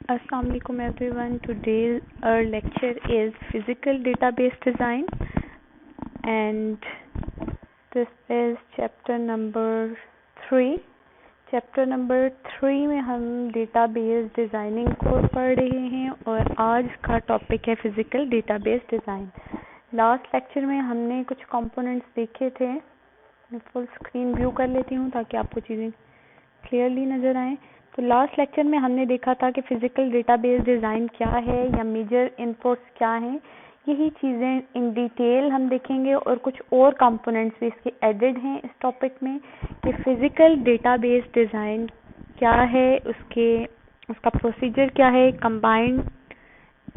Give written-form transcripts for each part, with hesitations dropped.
Assalamu alaikum everyone. Today our lecture is physical database design and this is chapter number 3. Chapter number 3 में हम database designing को पढ़ रहे हैं और आज का टॉपिक है physical database design. Last lecture में हमने कुछ कंपोनेंट्स देखे थे। मैं फुल स्क्रीन व्यू कर लेती हूँ ताकि आपको चीज़ें क्लियरली नज़र आएँ। तो लास्ट लेक्चर में हमने देखा था कि फ़िज़िकल डेटाबेस डिज़ाइन क्या है या मेजर इनपुट्स क्या हैं। यही चीज़ें इन डिटेल हम देखेंगे और कुछ और कंपोनेंट्स भी इसके एडेड हैं इस टॉपिक में कि फ़िज़िकल डेटाबेस डिज़ाइन क्या है, उसका प्रोसीजर क्या है, combined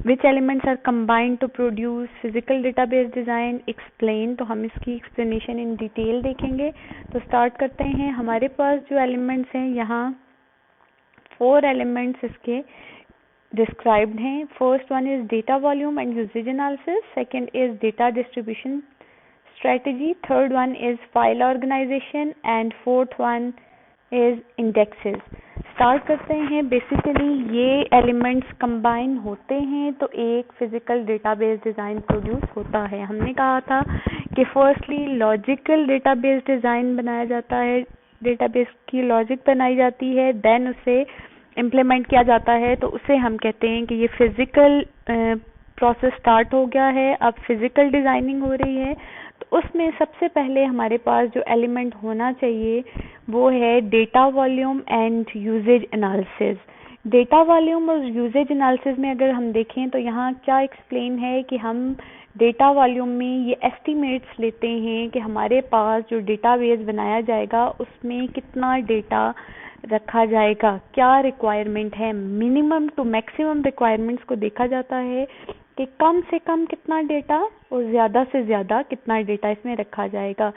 which elements are combined to produce physical database design explain. तो हम इसकी एक्सप्लेनेशन इन डिटेल देखेंगे। तो स्टार्ट करते हैं। हमारे पास जो एलिमेंट्स हैं, यहाँ 4 एलिमेंट्स इसके described हैं। First one is data volume and usage analysis. Second is data distribution strategy. Third one is file organization and fourth one is indexes. Start करते हैं। Basically ये elements combine होते हैं तो एक physical database design produce होता है। हमने कहा था कि firstly logical database design बनाया जाता है, database की logic बनाई जाती है, then उसे इम्प्लीमेंट किया जाता है, तो उसे हम कहते हैं कि ये फिज़िकल प्रोसेस स्टार्ट हो गया है। अब फिज़िकल डिज़ाइनिंग हो रही है। तो उसमें सबसे पहले हमारे पास जो एलिमेंट होना चाहिए वो है data volume and usage analysis. Data volume और यूजेज एनालिसिस में अगर हम देखें तो यहाँ क्या एक्सप्लेन है कि हम डेटा वॉल्यूम में ये एस्टिमेट्स लेते हैं कि हमारे पास जो डेटाबेस बनाया जाएगा उसमें कितना डेटा रखा जाएगा, क्या रिक्वायरमेंट है। मिनिमम टू मैक्सिमम रिक्वायरमेंट्स को देखा जाता है कि कम से कम कितना डेटा और ज़्यादा से ज़्यादा कितना डेटा इसमें रखा जाएगा।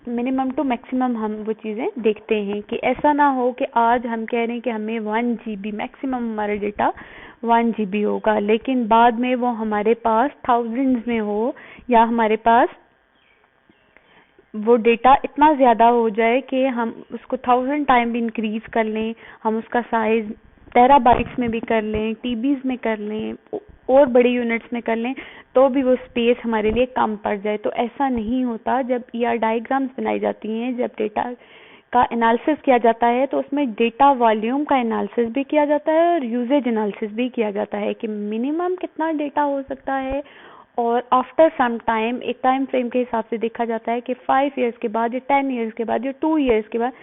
मिनिमम टू मैक्सिमम हम वो चीज़ें देखते हैं कि ऐसा ना हो कि आज हम कह रहे हैं कि हमें 1 GB मैक्सिमम हमारा डेटा 1 GB होगा, लेकिन बाद में वो हमारे पास थाउजेंड्स में हो या हमारे पास वो डेटा इतना ज़्यादा हो जाए कि हम उसको 1000 टाइम भी इंक्रीज कर लें, हम उसका साइज़ टेराबाइट्स में भी कर लें, टीबीज़ में कर लें और बड़ी यूनिट्स में कर लें, तो भी वो स्पेस हमारे लिए कम पड़ जाए। तो ऐसा नहीं होता। जब ER डायग्राम्स बनाई जाती हैं, जब डेटा का एनालिसिस किया जाता है तो उसमें डेटा वॉल्यूम का एनालिसिस भी किया जाता है और यूजेज एनालिसिस भी किया जाता है कि मिनिमम कितना डेटा हो सकता है और आफ्टर सम टाइम एक टाइम फ्रेम के हिसाब से देखा जाता है कि 5 इयर्स के बाद या 10 इयर्स के बाद या 2 इयर्स के बाद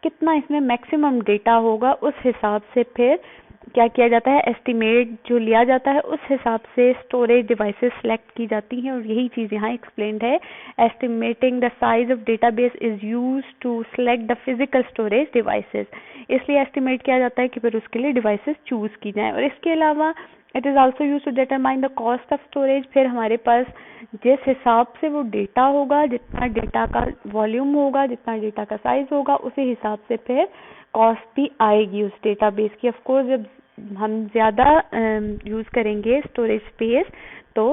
कितना इसमें मैक्सिमम डेटा होगा। उस हिसाब से फिर क्या किया जाता है, एस्टिमेट जो लिया जाता है उस हिसाब से स्टोरेज डिवाइसेस सेलेक्ट की जाती हैं और यही चीज़ यहाँ एक्सप्लेन्ड है। Estimating the size of database is used to select the physical storage devices. इसलिए एस्टिमेट किया जाता है कि फिर उसके लिए डिवाइसेस चूज़ की जाएँ। और इसके अलावा it is also use to determine the cost of storage. फिर हमारे पास जिस हिसाब से वो डेटा होगा, जितना डेटा का वॉल्यूम होगा, जितना डेटा का साइज होगा, उसी हिसाब से फिर कॉस्ट भी आएगी उस डेटाबेस की। ऑफ कोर्स जब हम ज़्यादा यूज़ करेंगे स्टोरेज स्पेस तो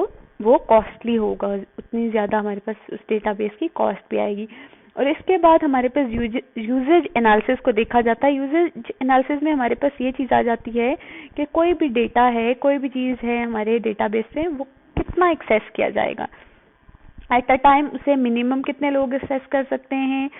वो कॉस्टली होगा, उतनी ज़्यादा हमारे पास उस डेटाबेस की कॉस्ट भी आएगी। और इसके बाद हमारे पास यूजेज एनालिसिस को देखा जाता है। यूजेज एनालिसिस में हमारे पास ये चीज़ आ जाती है कि कोई भी डेटा है, कोई भी चीज़ है हमारे डेटाबेस से, वो कितना एक्सेस किया जाएगा एट अ टाइम। उसे मिनिमम कितने लोग एक्सेस कर सकते हैं,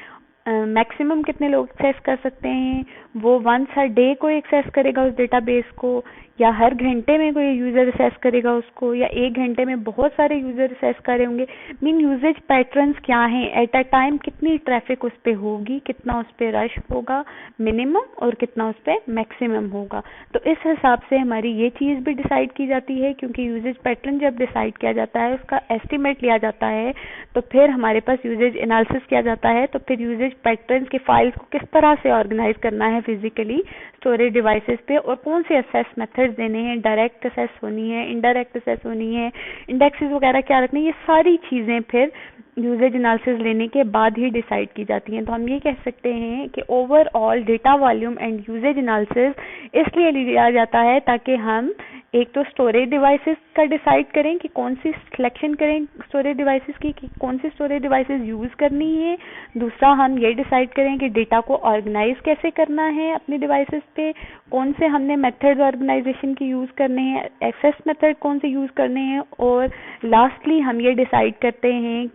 मैक्सिमम कितने लोग एक्सेस कर सकते हैं, वो वंस हर डे कोई एक्सेस करेगा उस डेटाबेस को या हर घंटे में कोई यूज़र एक्सेस करेगा उसको या एक घंटे में बहुत सारे यूज़र एक्सेस करे होंगे। मीन यूजेज पैटर्न्स क्या हैं, एट अ टाइम कितनी ट्रैफिक उस पर होगी, कितना उस पर रश होगा मिनिमम और कितना उस पर मैक्सिमम होगा। तो इस हिसाब से हमारी ये चीज़ भी डिसाइड की जाती है, क्योंकि यूजेज पैटर्न जब डिसाइड किया जाता है उसका एस्टिमेट लिया जाता है तो फिर हमारे पास यूजेज एनालिसिस किया जाता है। तो फिर यूजेज पैटर्न्स के फाइल्स को किस तरह से ऑर्गेनाइज करना है फिजिकली स्टोरेज डिवाइसेस पे और कौन से असेस मेथड्स देने हैं, डायरेक्ट असेस होनी है, इनडायरेक्ट असेस होनी है, इंडेक्सेस वगैरह क्या रखने, ये सारी चीज़ें फिर यूजेज एनालिसिस लेने के बाद ही डिसाइड की जाती हैं। तो हम ये कह सकते हैं कि overall data volume and usage analysis इसलिए लिया जाता है ताकि हम एक तो स्टोरेज डिवाइसेस का डिसाइड करें कि कौन सी सिलेक्शन करें स्टोरेज डिवाइसेस की, कि कौन सी स्टोरेज डिवाइसेस यूज़ करनी है। दूसरा हम ये डिसाइड करें कि डेटा को ऑर्गेनाइज कैसे करना है अपने डिवाइसेस पे, कौन से हमने मेथड्स ऑर्गेनाइजेशन के यूज़ करने हैं, एक्सेस मेथड कौन से यूज़ करने हैं। और लास्टली हम ये डिसाइड करते हैं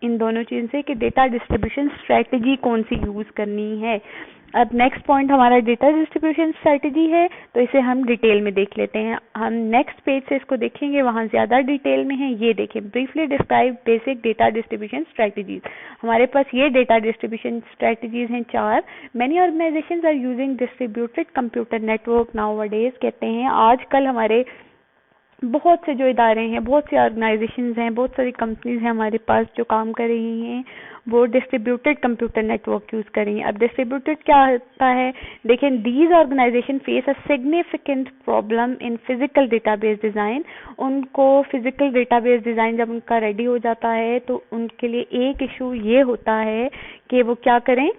इन दोनों चीज़ से कि डेटा डिस्ट्रीब्यूशन स्ट्रेटजी कौन सी यूज़ करनी है। अब नेक्स्ट पॉइंट हमारा डेटा डिस्ट्रीब्यूशन स्ट्रेटजी है, तो इसे हम डिटेल में देख लेते हैं। हम नेक्स्ट पेज से इसको देखेंगे, वहाँ ज़्यादा डिटेल में है। ये देखें, briefly describe basic data distribution strategies. हमारे पास ये डेटा डिस्ट्रीब्यूशन स्ट्रेटजीज हैं 4। Many organisations are using distributed computer network nowadays. कहते हैं आजकल हमारे बहुत से जो इदारे हैं, बहुत सी ऑर्गेनाइजेशंस हैं, बहुत सारी कंपनीज हैं हमारे पास जो काम कर रही हैं, वो डिस्ट्रीब्यूटेड कंप्यूटर नेटवर्क यूज़ कर रही हैं। अब डिस्ट्रीब्यूटेड क्या होता है, देखें, these organisation face a significant problem in physical database design. उनको फिजिकल डेटाबेस डिज़ाइन जब उनका रेडी हो जाता है तो उनके लिए एक इशू ये होता है कि वो क्या करें,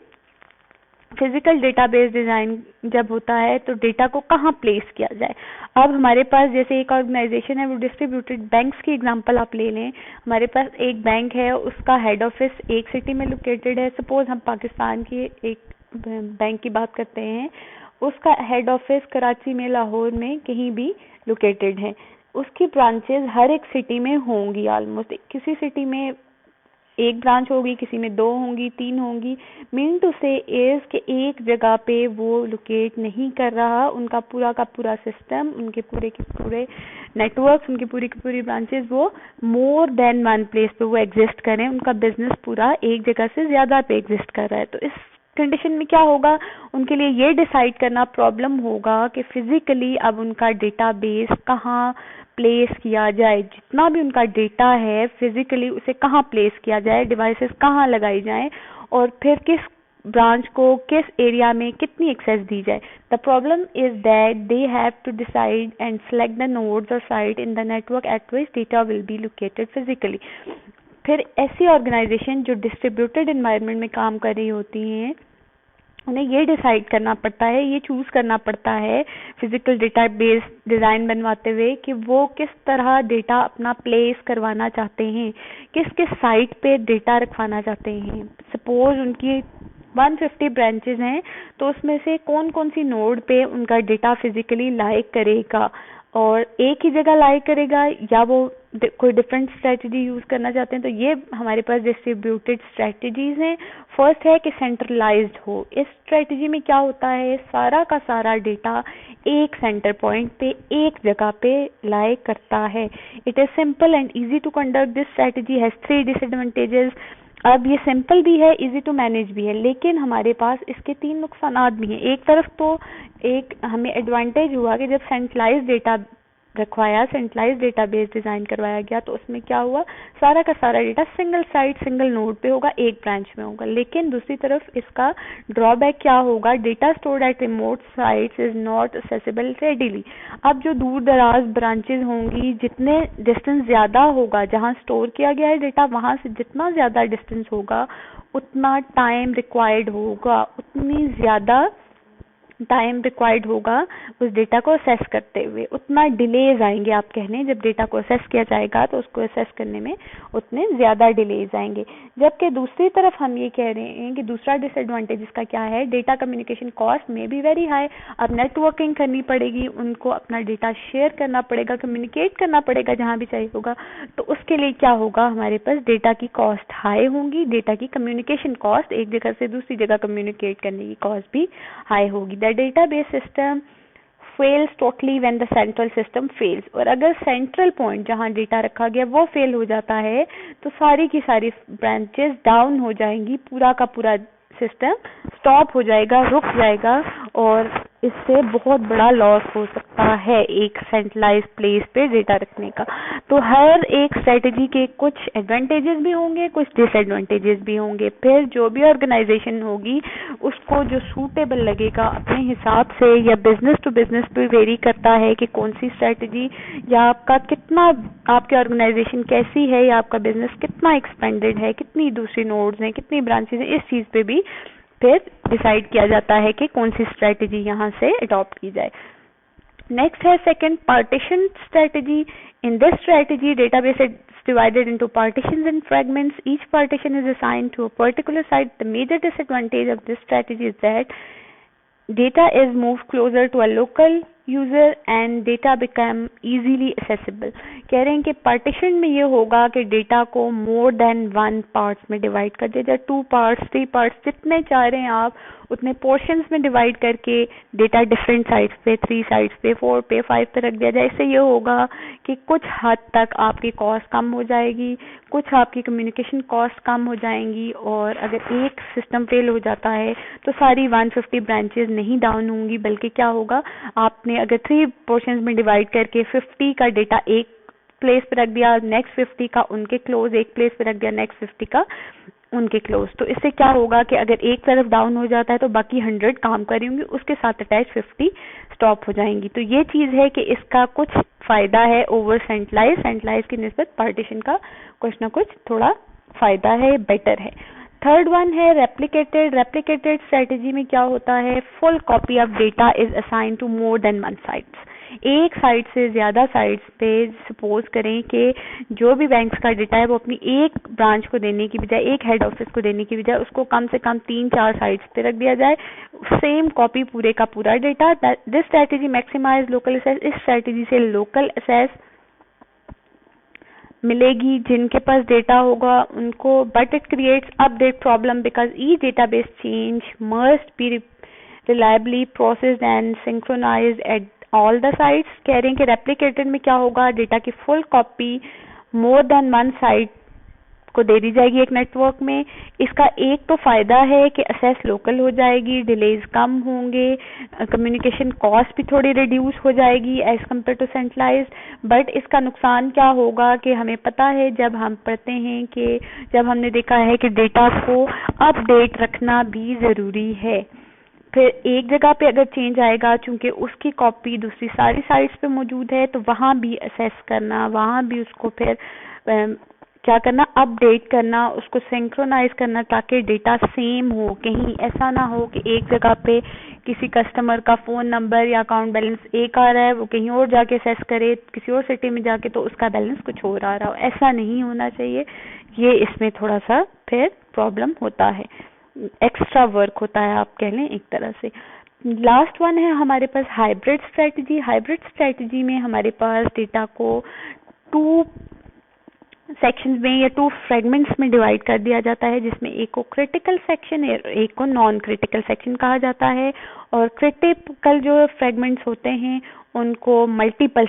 फिजिकल डेटाबेस डिज़ाइन जब होता है तो डेटा को कहाँ प्लेस किया जाए। अब हमारे पास जैसे एक ऑर्गेनाइजेशन है, वो डिस्ट्रीब्यूटेड बैंक्स की एग्जांपल आप ले लें। हमारे पास एक बैंक है, उसका हेड ऑफिस एक सिटी में लोकेटेड है। सपोज हम पाकिस्तान की एक बैंक की बात करते हैं, उसका हेड ऑफिस कराची में, लाहौर में, कहीं भी लोकेटेड है। उसकी ब्रांचेज हर एक सिटी में होंगी ऑलमोस्ट। किसी सिटी में एक ब्रांच होगी, किसी में 2 होंगी, 3 होंगी। मीन टू से इज कि एक जगह पे वो लोकेट नहीं कर रहा। उनका पूरा का पूरा सिस्टम, उनके पूरे के पूरे नेटवर्क्स, उनकी पूरी की पूरी ब्रांचेस वो मोर देन वन प्लेस पे वो एग्जिस्ट करें। उनका बिजनेस पूरा एक जगह से ज़्यादा पे एग्जिस्ट कर रहा है। तो इस कंडीशन में क्या होगा, उनके लिए ये डिसाइड करना प्रॉब्लम होगा कि फिजिकली अब उनका डेटाबेस कहाँ प्लेस किया जाए। जितना भी उनका डेटा है फिजिकली उसे कहाँ प्लेस किया जाए, डिवाइसेस कहाँ लगाई जाएं, और फिर किस ब्रांच को किस एरिया में कितनी एक्सेस दी जाए। The problem is that they have to decide and select the nodes और site in the network at which data will be located physically. फिर ऐसी ऑर्गेनाइजेशन जो डिस्ट्रीब्यूटेड एनवायरनमेंट में काम कर रही होती हैं, उन्हें ये डिसाइड करना पड़ता है, ये चूज़ करना पड़ता है फिजिकल डेटाबेस डिज़ाइन बनवाते हुए कि वो किस तरह डेटा अपना प्लेस करवाना चाहते हैं, किस किस साइट पे डेटा रखवाना चाहते हैं। सपोज उनकी 150 ब्रांचेज हैं, तो उसमें से कौन कौन सी नोड पे उनका डेटा फिजिकली लाई करेगा, और एक ही जगह लाई करेगा या वो कोई डिफरेंट स्ट्रेटजी यूज़ करना चाहते हैं। तो ये हमारे पास डिस्ट्रीब्यूटेड स्ट्रेटजीज हैं। फर्स्ट है कि सेंट्रलाइज्ड हो। इस स्ट्रेटजी में क्या होता है, सारा का सारा डेटा एक सेंटर पॉइंट पे एक जगह पे लाई करता है। It is simple and easy to conduct. This strategy has 3 disadvantages. अब ये सिंपल भी है, इजी टू मैनेज भी है, लेकिन हमारे पास इसके 3 नुकसानात भी हैं। एक तरफ तो एक हमें एडवांटेज हुआ कि जब सेंट्रलाइज डेटा रखवाया, सेंट्रलाइज डेटाबेस डिज़ाइन करवाया गया, तो उसमें क्या हुआ, सारा का सारा data single site single node पे होगा, एक ब्रांच में होगा। लेकिन दूसरी तरफ इसका ड्रॉबैक क्या होगा, data stored at remote sites is not accessible readily. अब जो दूर दराज ब्रांचेज होंगी, जितने डिस्टेंस ज़्यादा होगा जहाँ स्टोर किया गया है डेटा, वहाँ से जितना ज़्यादा डिस्टेंस होगा उतना टाइम रिक्वायर्ड होगा, उतनी ज़्यादा टाइम रिक्वायर्ड होगा उस डेटा को असेस करते हुए, उतना डिलेज आएंगे। आप कह लें जब डेटा को असेस किया जाएगा तो उसको असेस करने में उतने ज़्यादा डिलेज आएंगे। जबकि दूसरी तरफ हम ये कह रहे हैं कि दूसरा डिसएडवांटेज इसका क्या है, डेटा कम्युनिकेशन कॉस्ट में भी वेरी हाई। अब नेटवर्किंग करनी पड़ेगी, उनको अपना डेटा शेयर करना पड़ेगा, कम्युनिकेट करना पड़ेगा जहाँ भी चाहिए होगा। तो उसके लिए क्या होगा, हमारे पास डेटा की कॉस्ट हाई होंगी, डेटा की कम्युनिकेशन कॉस्ट, एक जगह से दूसरी जगह कम्युनिकेट करने की कॉस्ट भी हाई होगी। The database system fails totally when the central system fails. और अगर सेंट्रल पॉइंट जहां डेटा रखा गया वो फेल हो जाता है तो सारी की सारी ब्रांचेस डाउन हो जाएंगी, पूरा का पूरा सिस्टम स्टॉप हो जाएगा, रुक जाएगा, और इससे बहुत बड़ा लॉस हो सकता है एक सेंट्रलाइज प्लेस पे डेटा रखने का। तो हर एक स्ट्रेटजी के कुछ एडवांटेजेस भी होंगे, कुछ डिसएडवांटेजेस भी होंगे। फिर जो भी ऑर्गेनाइजेशन होगी उसको जो सूटेबल लगेगा अपने हिसाब से, या बिजनेस टू बिजनेस पे वेरी करता है कि कौन सी स्ट्रेटजी, या आपका कितना, आपकी ऑर्गेनाइजेशन कैसी है, या आपका बिजनेस कितना एक्सपेंडेड है, कितनी दूसरी नोड्स हैं, कितनी ब्रांचेज हैं, इस चीज़ पे भी फिर डिसाइड किया जाता है कि कौन सी स्ट्रेटजी यहाँ से अडॉप्ट की जाए। Next है second, partition strategy. In this strategy, database is divided into partitions and fragments. Each partition is assigned to a particular site. The major disadvantage of this strategy is that data is moved closer to a local user and data become easily accessible. कह रहे हैं कि partition में ये होगा कि data को more than one parts में divide कर दिया जाए, 2 parts 3 parts जितने चाह रहे हैं आप उतने portions में divide करके data different sites पे 3 sites पे 4 पे 5 पे रख दिया जाए. इससे ये होगा कि कुछ हद तक आपकी cost कम हो जाएगी, कुछ आपकी communication cost कम हो जाएंगी, और अगर एक system fail हो जाता है तो सारी 150 branches नहीं down होंगी, बल्कि क्या होगा, आपने अगर 3 portions में divide करके 50 का data एक प्लेस पे रख दिया, नेक्स्ट 50 का उनके क्लोज एक प्लेस पे रख दिया, नेक्स्ट 50 का उनके क्लोज, तो इससे क्या होगा कि अगर एक तरफ डाउन हो जाता है तो बाकी 100 काम कर रही होंगी, उसके साथ अटैच 50 स्टॉप हो जाएंगी. तो ये चीज है कि इसका कुछ फायदा है ओवर सेंट्रलाइज की निस्बत पार्टीशन का कुछ ना कुछ थोड़ा फायदा है, बेटर है. थर्ड वन है रेप्लिकेटेड स्ट्रेटेजी में क्या होता है, full copy of data is assign to more than one sites. एक साइट से ज्यादा साइट्स पे सपोज करें कि जो भी बैंक्स का डेटा है वो अपनी एक ब्रांच को देने की बजाय, एक हेड ऑफिस को देने की बजाय उसको कम से कम 3-4 साइट्स पे रख दिया जाए, सेम कॉपी पूरे का पूरा data. This strategy maximise local access. इस स्ट्रेटेजी से लोकल एक्सेस मिलेगी जिनके पास डेटा होगा उनको, but it creates update problem because each database change must be reliably processed and synchronised at all the sites. कह रहे हैं कि रेप्लिकेटेड में क्या होगा, डेटा की फुल कॉपी मोर देन वन साइट को दे दी जाएगी एक नेटवर्क में. इसका एक तो फायदा है कि एक्सेस लोकल हो जाएगी, डिलेज कम होंगे, कम्युनिकेशन कॉस्ट भी थोड़ी रिड्यूस हो जाएगी as compare to centralised. But इसका नुकसान क्या होगा कि हमें पता है, जब हम पढ़ते हैं कि जब हमने देखा है कि डेटा को अपडेट रखना भी जरूरी है, फिर एक जगह पे अगर चेंज आएगा चूंकि उसकी कॉपी दूसरी सारी साइट्स पे मौजूद है, तो वहां भी असेस करना, वहां भी उसको फिर क्या करना, अपडेट करना, उसको सिंक्रोनाइज करना ताकि डेटा सेम हो. कहीं ऐसा ना हो कि एक जगह पे किसी कस्टमर का फोन नंबर या अकाउंट बैलेंस एक आ रहा है, वो कहीं और जाके असेस करे किसी और सिटी में जाके तो उसका बैलेंस कुछ और आ रहा हो. ऐसा नहीं होना चाहिए. ये इसमें थोड़ा सा फिर प्रॉब्लम होता है, एक्स्ट्रा वर्क होता है आप कह लें एक तरह से. लास्ट वन है हमारे पास हाइब्रिड स्ट्रेटजी में हमारे पास डेटा को 2 सेक्शंस में या 2 फ्रेगमेंट्स में डिवाइड कर दिया जाता है, जिसमें एक को क्रिटिकल सेक्शन एक को नॉन क्रिटिकल सेक्शन कहा जाता है. और क्रिटिकल जो फ्रेगमेंट्स होते हैं उनको मल्टीपल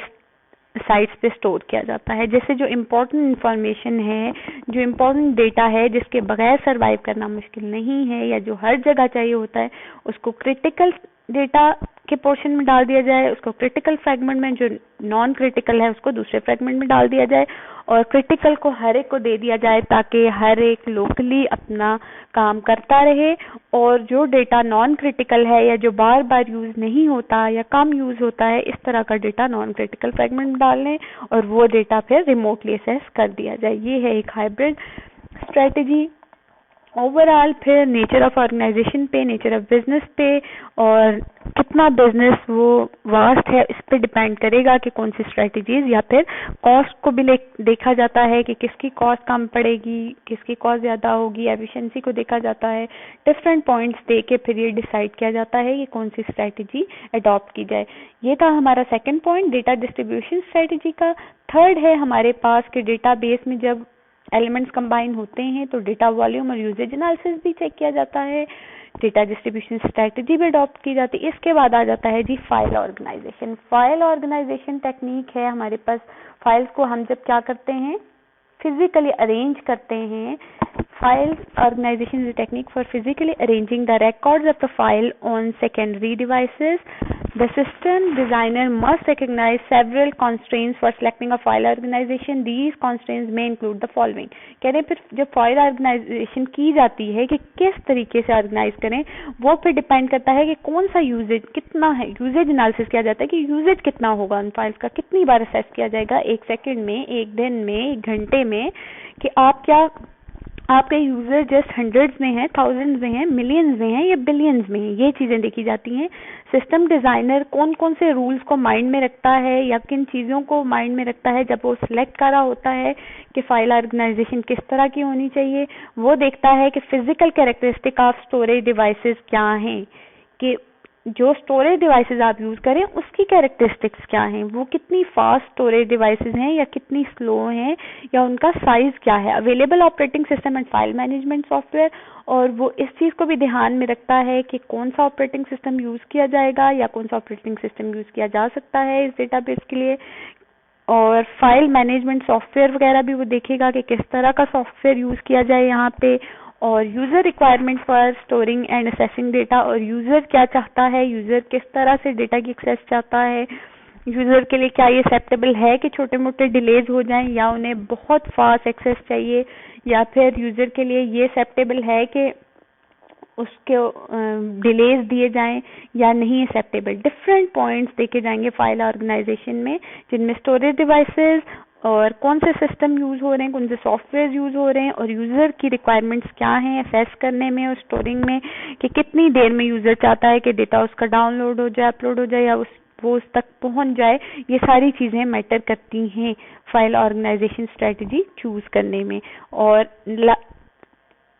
साइट्स पे स्टोर किया जाता है. जैसे जो इम्पोर्टेंट इंफॉर्मेशन है, जो इम्पोर्टेंट डेटा है जिसके बगैर सरवाइव करना मुश्किल नहीं है या जो हर जगह चाहिए होता है, उसको क्रिटिकल डेटा के पोर्शन में डाल दिया जाए, उसको क्रिटिकल फ्रेगमेंट में, जो नॉन क्रिटिकल है उसको दूसरे फ्रेगमेंट में डाल दिया जाए, और क्रिटिकल को हर एक को दे दिया जाए ताकि हर एक लोकली अपना काम करता रहे. और जो डेटा नॉन क्रिटिकल है या जो बार बार यूज नहीं होता या कम यूज होता है, इस तरह का डेटा नॉन क्रिटिकल फ्रेगमेंट में डाल लें और वो डेटा फिर रिमोटली असेस कर दिया जाए. ये है एक हाइब्रिड स्ट्रेटेजी. ओवरऑल फिर नेचर ऑफ ऑर्गेनाइजेशन पे, नेचर ऑफ बिजनेस पे और कितना बिजनेस वो वास्ट है इस पे डिपेंड करेगा कि कौन सी स्ट्रेटजीज, या फिर कॉस्ट को भी देखा जाता है कि किसकी कॉस्ट कम पड़ेगी, किसकी कॉस्ट ज्यादा होगी, एफिशिएंसी को देखा जाता है. डिफरेंट पॉइंट्स दे के फिर ये डिसाइड किया जाता है कि कौन सी स्ट्रेटजी अडॉप्ट की जाए. ये था हमारा second point data distribution strategy का. थर्ड है हमारे पास कि डेटाबेस में जब एलिमेंट्स कंबाइन होते हैं तो डेटा वॉल्यूम और यूजेज एनालिसिस भी चेक किया जाता है, डेटा डिस्ट्रीब्यूशन स्ट्रेटजी भी अडॉप्ट की जाती है. इसके बाद आ जाता है जी फाइल ऑर्गेनाइजेशन टेक्निक है हमारे पास. फाइल्स को हम जब क्या करते हैं, फिजिकली अरेंज करते हैं. File organisation is a technique for physically arranging the records of the file on secondary devices. The system designer must recognize several constraints for selecting a file organization. These constraints may include the following. कह रहे हैं फिर जब file organization की जाती है कि किस तरीके से ऑर्गेनाइज करें, वो फिर डिपेंड करता है कि कौन सा यूजेज कितना है. यूजेज एनालिसिस किया जाता है कि यूजेज कितना होगा उन फाइल्स का, कितनी बार असेस किया जाएगा, 1 सेकंड में, 1 दिन में, 1 घंटे में, कि आप क्या आपके यूजर जस्ट हंड्रेड्स में है, थाउजेंड्स में है, मिलियंस में है या बिलियंस में है, ये चीजें देखी जाती हैं। सिस्टम डिजाइनर कौन कौन से रूल्स को माइंड में रखता है या किन चीजों को माइंड में रखता है जब वो सिलेक्ट कर रहा होता है कि फाइल ऑर्गेनाइजेशन किस तरह की होनी चाहिए। वो देखता है कि physical characteristic of storage devices क्या हैं, कि जो स्टोरेज डिवाइसेस आप यूज करें उसकी कैरेक्टरिस्टिक्स क्या हैं, वो कितनी फास्ट स्टोरेज डिवाइसेस हैं या कितनी स्लो हैं, या उनका साइज क्या है। Available operating system and file management software, और वो इस चीज को भी ध्यान में रखता है कि कौन सा ऑपरेटिंग सिस्टम यूज किया जाएगा या कौन सा ऑपरेटिंग सिस्टम यूज किया जा सकता है इस डेटाबेस के लिए। और फाइल मैनेजमेंट सॉफ्टवेयर वगैरह भी वो देखेगा कि किस तरह का सॉफ्टवेयर यूज किया जाए यहाँ पे। और user requirement for storing and assessing data, और यूजर क्या चाहता है, यूजर किस तरह से डेटा की एक्सेस चाहता है, यूजर के लिए क्या ये एक्सेप्टेबल है कि छोटे मोटे डिलेज हो जाएं या उन्हें बहुत फास्ट एक्सेस चाहिए, या फिर यूजर के लिए ये एक्सेप्टेबल है कि उसके डिलेज दिए जाएं या नहीं एक्सेप्टेबल। डिफरेंट पॉइंट्स देखे जाएंगे फाइल ऑर्गेनाइजेशन में, जिनमें स्टोरेज डिवाइसेस और कौन से सिस्टम यूज हो रहे हैं, कौन से सॉफ्टवेयर यूज हो रहे हैं, और यूजर की रिक्वायरमेंट्स क्या हैं असेस करने में और स्टोरिंग में, कि कितनी देर में यूजर चाहता है कि डेटा उसका डाउनलोड हो जाए, अपलोड हो जाए, या वो उस तक पहुंच जाए। ये सारी चीजें मैटर करती हैं फाइल ऑर्गेनाइजेशन स्ट्रेटजी चूज करने में। और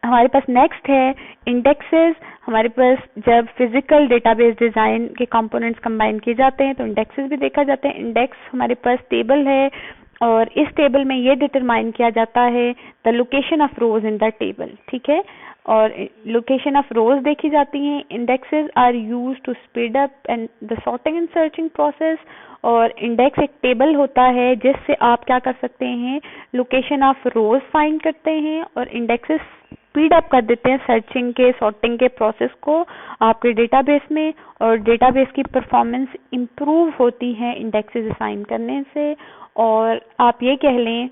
हमारे पास नेक्स्ट है इंडेक्सेस। हमारे पास जब फिजिकल डेटाबेस डिजाइन के कंपोनेंट्स कंबाइन किए जाते हैं तो इंडेक्सेस भी देखा जाता है। इंडेक्स हमारे पास टेबल है और इस टेबल में ये डिटरमाइन किया जाता है the location of rows in the table, ठीक है, और लोकेशन ऑफ रोज देखी जाती हैं। Indexes are used to speed up and the sorting and searching process. और इंडेक्स एक टेबल होता है जिससे आप क्या कर सकते हैं, लोकेशन ऑफ रोज फाइंड करते हैं, और इंडेक्सेस स्पीड अप कर देते हैं सर्चिंग के, सॉर्टिंग के प्रोसेस को आपके डेटाबेस में, और डेटाबेस की परफॉर्मेंस इंप्रूव होती है इंडेक्सेस असाइन करने से। और आप ये कह लें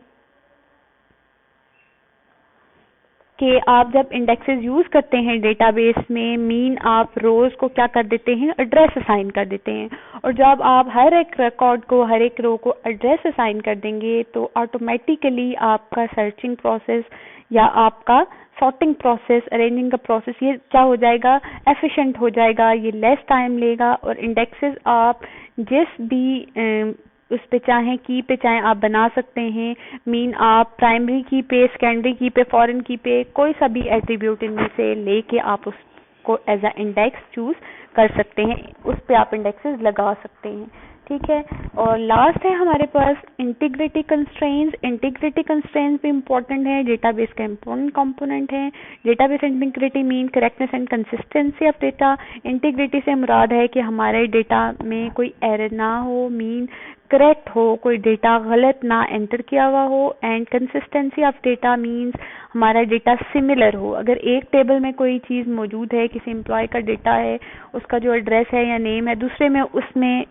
कि आप जब इंडेक्सेस यूज करते हैं डेटाबेस में, मीन आप रोज को क्या कर देते हैं, एड्रेस असाइन कर देते हैं। और जब आप हर एक रिकॉर्ड को, हर एक रो को एड्रेस असाइन कर देंगे तो ऑटोमेटिकली आपका सर्चिंग प्रोसेस या आपका सॉर्टिंग प्रोसेस, अरेंजिंग का प्रोसेस, ये क्या हो जाएगा, एफिशिएंट हो जाएगा, ये लेस टाइम लेगा। और इंडेक्सेस आप जिस भी उस पे चाहें, की पे चाहें आप बना सकते हैं। मीन आप प्राइमरी की पे, सेकेंडरी की पे, फॉरेन की पे, कोई सा भी एट्रीब्यूट इनमें से लेके आप उसको एज अ इंडेक्स चूज कर सकते हैं, उस पे आप इंडेक्सेस लगा सकते हैं, ठीक है। और लास्ट है हमारे पास इंटीग्रिटी कंस्ट्रेंट्स। इंटीग्रिटी कंस्ट्रेंट्स भी इंपॉर्टेंट है, डेटाबेस का इंपॉर्टेंट कंपोनेंट है। Database integrity mean correctness and consistency of data. Integrity से मुराद है कि हमारे डेटा में कोई एरर ना हो, मीन करेक्ट हो, कोई डेटा गलत ना एंटर किया हुआ हो। And consistency of data means हमारा डेटा सिमिलर हो। अगर एक टेबल में कोई चीज़ मौजूद है, किसी एम्प्लॉय का डेटा है, उसका जो एड्रेस है या नेम है, दूसरे में उसमें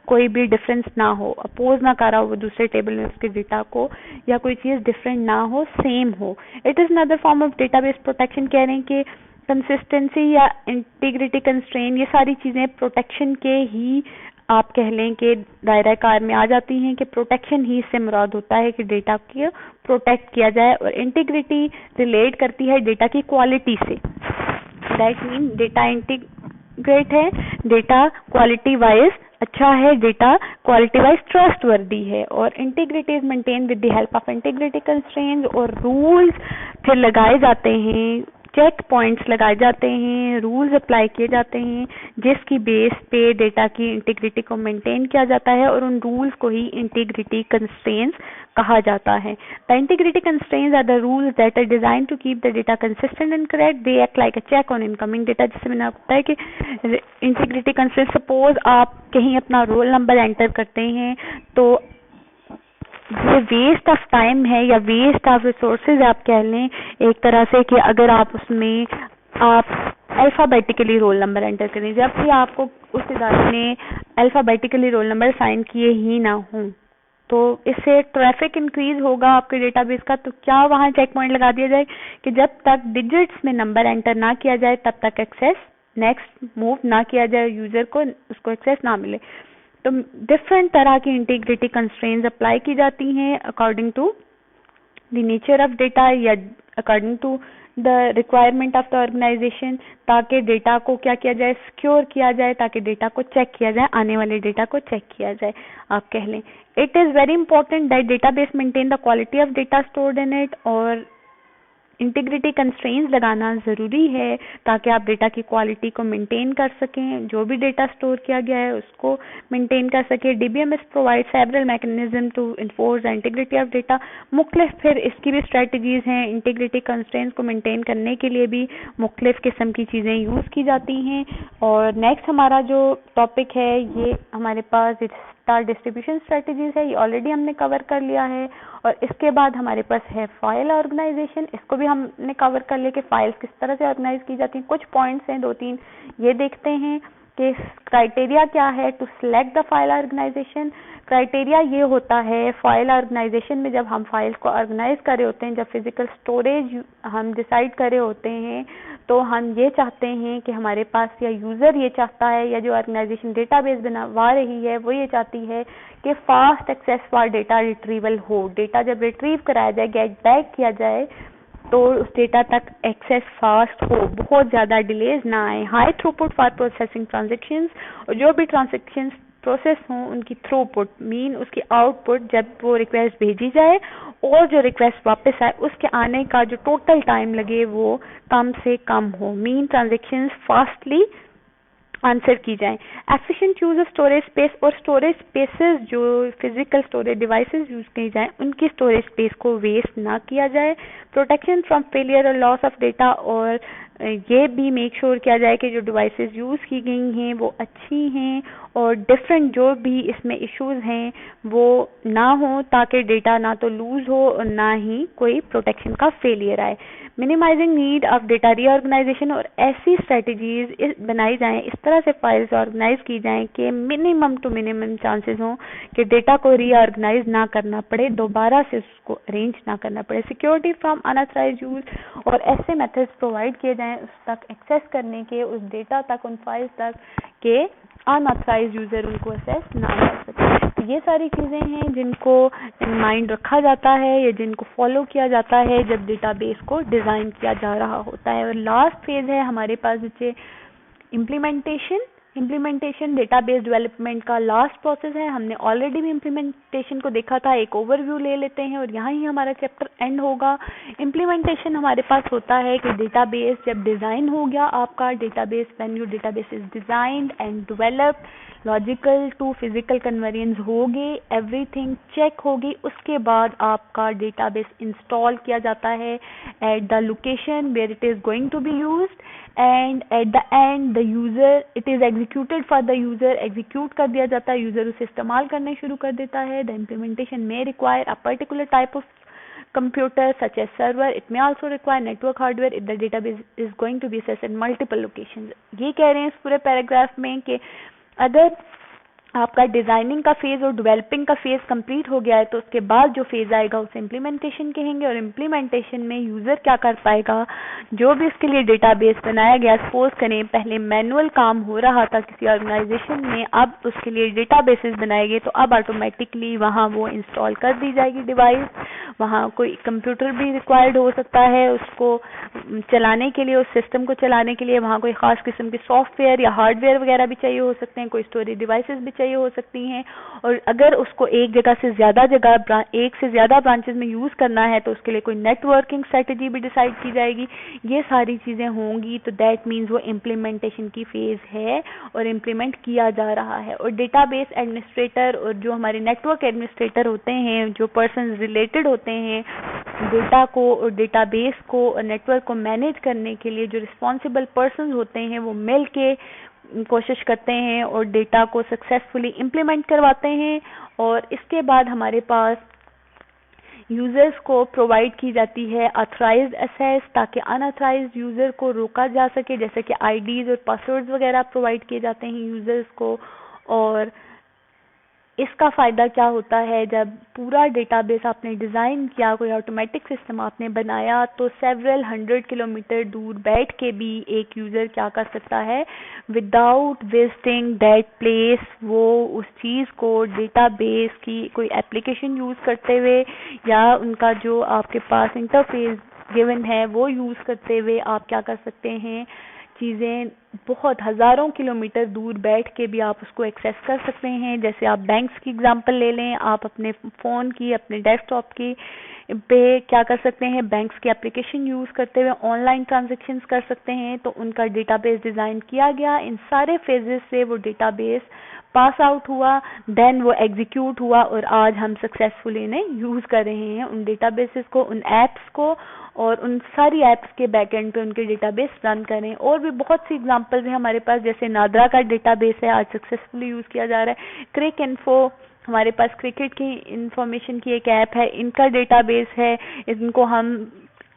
कोई भी डिफरेंस ना हो, अपोज ना कर रहा हो वो दूसरे टेबल में उसके डेटा को, या कोई चीज़ डिफरेंट ना हो, सेम हो। It is another form of database protection. कह रहे हैं कि कंसिस्टेंसी या इंटीग्रिटी कंस्ट्रेंट, ये सारी चीज़ें प्रोटेक्शन के ही आप कह लें कि दायरा कार में आ जाती हैं, कि प्रोटेक्शन ही इससे मुराद होता है कि डेटा को प्रोटेक्ट किया जाए। और इंटीग्रिटी रिलेट करती है डेटा की क्वालिटी से। दैट मीन डेटा इंटीग्रेट है, डेटा क्वालिटी वाइज अच्छा है, डेटा क्वालिटी वाइज ट्रस्टवर्दी है। और integrity is maintain with the help of integrity constraints. और रूल्स फिर लगाए जाते हैं, चेक पॉइंट्स लगाए जाते हैं, रूल्स अप्लाई किए जाते हैं, जिसकी बेस पे डेटा की इंटीग्रिटी को मेंटेन किया जाता है, और उन रूल्स को ही इंटीग्रिटी कंस्ट्रेंट्स कहा जाता है। The integrity constraints are the rules that are design to keep the data consistent and correct. They act like a check on incoming data. जिससे मैंने आपको बताया कि इंटीग्रिटी कंस्ट्रेंट्स, सपोज आप कहीं अपना रोल नंबर एंटर करते हैं तो ये वेस्ट ऑफ टाइम है या वेस्ट ऑफ रिसोर्सेज आप कह लें एक तरह से, कि अगर आप उसमें आप अल्फाबेटिकली रोल नंबर एंटर करें, जबकि आपको उस इदारे ने अल्फाबेटिकली रोल नंबर साइन किए ही ना हों, तो इससे ट्रैफिक इंक्रीज होगा आपके डेटाबेस का। तो क्या वहाँ चेक पॉइंट लगा दिया जाए कि जब तक डिजिट्स में नंबर एंटर ना किया जाए तब तक एक्सेस नेक्स्ट मूव ना किया जाए, यूजर को उसको एक्सेस ना मिले। तो डिफरेंट तरह की इंटीग्रिटी कंस्ट्रेंट्स अप्लाई की जाती हैं according to the nature of data या according to the requirement of the organization, ताकि डेटा को क्या किया जाए, सिक्योर किया जाए, ताकि डेटा को चेक किया जाए, आने वाले डेटा को चेक किया जाए, आप कह लें। It is very important that database maintain the quality of data stored in it, और इंटीग्रिटी कंस्ट्रेंट्स लगाना ज़रूरी है ताकि आप डेटा की क्वालिटी को मेंटेन कर सकें, जो भी डेटा स्टोर किया गया है उसको मेंटेन कर सकें। DBMS provide several mechanism to enforce the integrity of data. मुख्तलिफ फिर इसकी भी स्ट्रेटजीज हैं, इंटीग्रिटी कंस्ट्रेंट्स को मेंटेन करने के लिए भी मुख्तलिफ किस्म की चीज़ें यूज़ की जाती हैं। और नेक्स्ट हमारा जो टॉपिक है ये हमारे पास स्टार डिस्ट्रीब्यूशन स्ट्रेटजीज है, ये ऑलरेडी हमने कवर कर लिया है। और इसके बाद हमारे पास है फाइल ऑर्गेनाइजेशन, इसको भी हमने कवर कर लिया कि फाइल्स किस तरह से ऑर्गेनाइज की जाती हैं। कुछ पॉइंट्स हैं 2-3, ये देखते हैं कि क्राइटेरिया क्या है to select the file organisation. Criteria ये होता है फाइल ऑर्गेनाइजेशन में, जब हम फाइल्स को ऑर्गेनाइज कर रहे होते हैं, जब फिजिकल स्टोरेज हम डिसाइड कर रहे होते हैं, तो हम ये चाहते हैं कि हमारे पास, या यूज़र ये चाहता है, या जो ऑर्गेनाइजेशन डेटाबेस बनवा रही है वो ये चाहती है कि fast access for data retrieval हो। डेटा जब रिट्रीव कराया जाए, गेट बैक किया जाए, तो उस डेटा तक एक्सेस फास्ट हो, बहुत ज़्यादा डिलेज ना आए। High throughput for processing transactions, और जो भी ट्रांजेक्शन्स प्रोसेस हों उनकी थ्रूपुट मीन उसकी आउटपुट, जब वो रिक्वेस्ट भेजी जाए और जो रिक्वेस्ट वापस आए उसके आने का जो टोटल टाइम लगे वो कम से कम हो, मीन ट्रांजेक्शन्स फास्टली आंसर की जाए। Efficient use of storage space, और स्टोरेज स्पेसेस जो फिजिकल स्टोरेज डिवाइसेस यूज की जाए उनकी स्टोरेज स्पेस को वेस्ट ना किया जाए। प्रोटेक्शन फ्रॉम फेलियर और लॉस ऑफ डेटा, और ये भी मेक श्योर किया जाए कि जो डिवाइसेस यूज की गई हैं वो अच्छी हैं और डिफरेंट जो भी इसमें इश्यूज हैं वो ना हो, ताकि डेटा ना तो लूज हो और ना ही कोई प्रोटेक्शन का फेलियर आए। Minimising need of data reorganisation, और ऐसी स्ट्रेटजीज बनाई जाएं, इस तरह से फाइल्स ऑर्गेनाइज की जाएं कि मिनिमम टू मिनिमम चांसेस हों कि डेटा को रीऑर्गेनाइज ना करना पड़े, दोबारा से उसको अरेंज ना करना पड़े। सिक्योरिटी फ्रॉम अनऑथराइज्ड यूज, और ऐसे मेथड्स प्रोवाइड किए जाएं उस तक एक्सेस करने के, उस डेटा तक, उन फाइल्स तक के अनऑथराइज्ड यूजर उनको एक्सेस ना कर सके। तो ये सारी चीजें हैं जिनको माइंड रखा जाता है या जिनको फॉलो किया जाता है जब डेटाबेस को डिजाइन किया जा रहा होता है। और लास्ट फेज है हमारे पास बच्चे इम्प्लीमेंटेशन। इम्प्लीमेंटेशन डेटाबेस डेवलपमेंट का लास्ट प्रोसेस है। हमने ऑलरेडी भी इम्प्लीमेंटेशन को देखा था, एक ओवरव्यू ले लेते हैं और यहाँ ही हमारा चैप्टर एंड होगा। इम्प्लीमेंटेशन हमारे पास होता है कि डेटाबेस जब डिज़ाइन हो गया आपका database, when your database is designed and developed, logical to physical convergence होगी, एवरीथिंग चेक होगी, उसके बाद आपका डेटाबेस इंस्टॉल किया जाता है at the location where it is going to be used, and at the end the user it is executed for the user, execute कर दिया जाता है, यूजर उसे इस्तेमाल करने शुरू कर देता है। द इम्प्लीमेंटेशन में require a particular type of computer such as server. It may also require network hardware if the database is going to be accessed at multiple locations. ये कह रहे हैं इस पूरे पैराग्राफ में कि अगर आपका डिजाइनिंग का फेज और डेवलपिंग का फेज कंप्लीट हो गया है तो उसके बाद जो फेज आएगा उसे इम्प्लीमेंटेशन कहेंगे। और इम्प्लीमेंटेशन में यूजर क्या कर पाएगा, जो भी उसके लिए डेटाबेस बनाया गया, सपोज करें पहले मैनुअल काम हो रहा था किसी ऑर्गेनाइजेशन में, अब उसके लिए डेटाबेसेस बनाए गए तो अब ऑटोमेटिकली वहाँ वो इंस्टॉल कर दी जाएगी डिवाइस। वहाँ कोई कंप्यूटर भी रिक्वायर्ड हो सकता है उसको चलाने के लिए, उस सिस्टम को चलाने के लिए वहाँ कोई खास किस्म के सॉफ्टवेयर या हार्डवेयर वगैरह भी चाहिए हो सकते हैं, कोई स्टोरेज डिवाइसेस भी चाहिए हो सकती हैं। और अगर उसको एक जगह से ज्यादा जगह, एक से ज्यादा ब्रांचेस में यूज करना है तो उसके लिए कोई नेटवर्किंग स्ट्रेटजी भी डिसाइड की जाएगी। ये सारी चीजें होंगी, तो दैट मीन्स वो इम्प्लीमेंटेशन की फेज है और इम्प्लीमेंट किया जा रहा है। और डेटाबेस एडमिनिस्ट्रेटर और जो हमारे नेटवर्क एडमिनिस्ट्रेटर होते हैं, जो पर्सन रिलेटेड होते हैं डेटा को और डेटाबेस को और नेटवर्क को मैनेज करने के लिए, जो रिस्पॉन्सिबल पर्सन होते हैं, वो मिल के कोशिश करते हैं और डेटा को सक्सेसफुली इम्प्लीमेंट करवाते हैं। और इसके बाद हमारे पास यूजर्स को प्रोवाइड की जाती है ऑथराइज्ड एक्सेस, ताकि अनऑथराइज्ड यूजर को रोका जा सके, जैसे कि आईडीज और पासवर्ड्स वगैरह प्रोवाइड किए जाते हैं यूजर्स को। और इसका फ़ायदा क्या होता है, जब पूरा डेटाबेस आपने डिज़ाइन किया, कोई ऑटोमेटिक सिस्टम आपने बनाया, तो सेवरल 100 किलोमीटर दूर बैठ के भी एक यूज़र क्या कर सकता है, विदाउट विजिटिंग दैट प्लेस, वो उस चीज़ को डेटाबेस की कोई एप्लीकेशन यूज़ करते हुए या उनका जो आपके पास इंटरफेस गिवन है वो यूज़ करते हुए आप क्या कर सकते हैं, चीज़ें बहुत हज़ारों किलोमीटर दूर बैठ के भी आप उसको एक्सेस कर सकते हैं। जैसे आप बैंक्स की एग्जांपल ले लें, आप अपने फ़ोन की, अपने डेस्कटॉप की पे क्या कर सकते हैं, बैंक्स की एप्लीकेशन यूज़ करते हुए ऑनलाइन ट्रांजैक्शंस कर सकते हैं। तो उनका डेटाबेस डिज़ाइन किया गया, इन सारे फेजेस से वो डेटाबेस पास आउट हुआ, देन वो एग्जीक्यूट हुआ और आज हम सक्सेसफुली इन्हें यूज़ कर रहे हैं, उन डेटाबेसेस को, उन एप्स को, और उन सारी एप्स के बैकएंड पे उनके डेटाबेस रन करें। और भी बहुत सी एग्जांपल्स हैं हमारे पास, जैसे नादरा का डेटाबेस है, आज सक्सेसफुली यूज़ किया जा रहा है। क्रिक इन्फो, हमारे पास क्रिकेट की इंफॉर्मेशन की एक ऐप है, इनका डेटाबेस है, इनको हम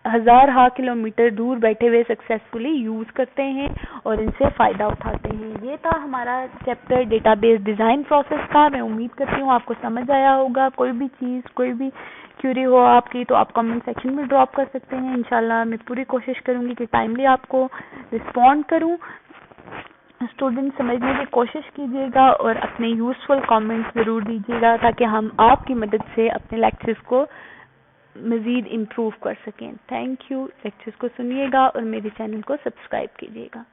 हज़ार किलोमीटर दूर बैठे हुए सक्सेसफुली यूज़ करते हैं और इनसे फ़ायदा उठाते हैं। ये था हमारा चैप्टर डेटाबेस डिज़ाइन प्रोसेस का। मैं उम्मीद करती हूँ आपको समझ आया होगा। कोई भी चीज़, कोई भी क्यूरी हो आपकी तो आप कमेंट सेक्शन में ड्रॉप कर सकते हैं। इंशाल्लाह मैं पूरी कोशिश करूँगी कि टाइमली आपको रिस्पॉन्ड करूँ। स्टूडेंट समझने की कोशिश कीजिएगा और अपने यूज़फुल कमेंट्स ज़रूर दीजिएगा, ताकि हम आपकी मदद से अपने लेक्चर्स को मज़ीद इम्प्रूव कर सकें। Thank you. लेक्चर्स को सुनिएगा और मेरे चैनल को सब्सक्राइब कीजिएगा।